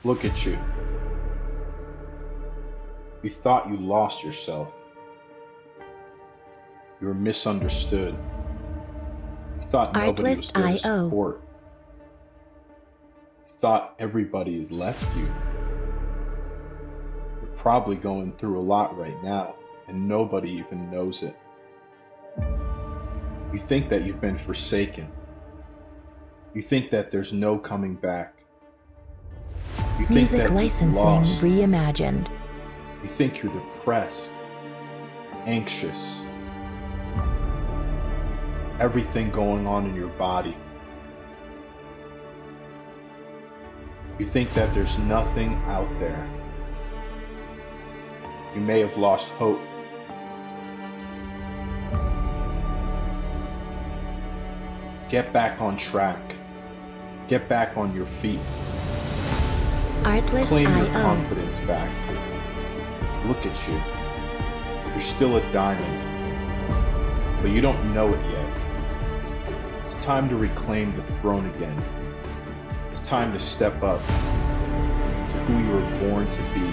Look at you. You thought you lost yourself. You were misunderstood. You thought nobody was there to Artlist.io. support. You thought everybody had left you. You're probably going through a lot right now, and nobody even knows it. You think that you've been forsaken. You think that there's no coming back. You think Music that you've licensing lost. reimagined. You think you're depressed, anxious, everything going on in your body. You think that there's nothing out there. You may have lost hope. Get back on track. Get back on your feet. Claim your Artlist.io. confidence back. Look at you. You're still a diamond, but you don't know it yet. It's time to reclaim the throne again. It's time to step up to who you were born to be.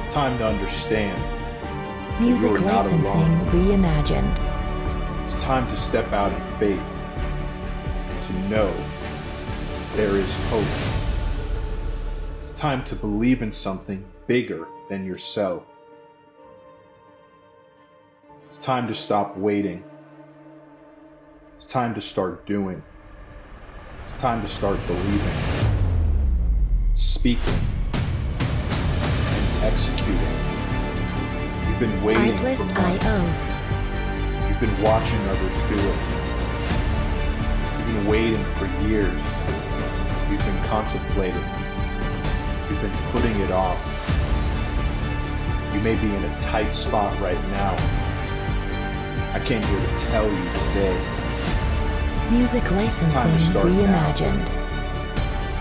It's time to understand Music you are not licensing alone. reimagined. It's time to step out in faith, to know there is hope. It's time to believe in something bigger than yourself. It's time to stop waiting. It's time to start doing. It's time to start believing, speaking, and executing. You've been waiting for months. Artlist.io. You've been watching others do it. You've been waiting for years. You've been contemplating. You've been putting it off. You may be in a tight spot right now. I came here to tell you today, Music licensing Time to start now. reimagined.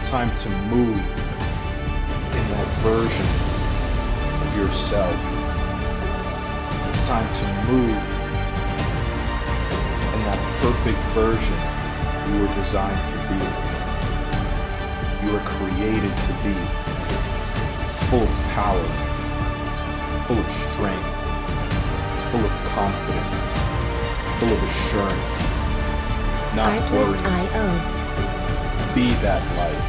time to move in that version of yourself. It's time to move in that perfect version you were designed to be. You were created to be full of power, full of strength, full of confidence, full of assurance, not worrying. Artlist.io. Be that light.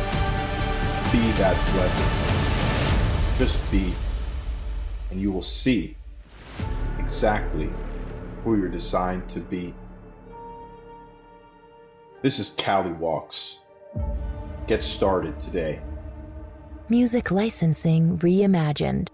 Be that blessing. Just be, and you will see exactly who you're designed to be. This is CaliWalks. Get started today. Music licensing reimagined.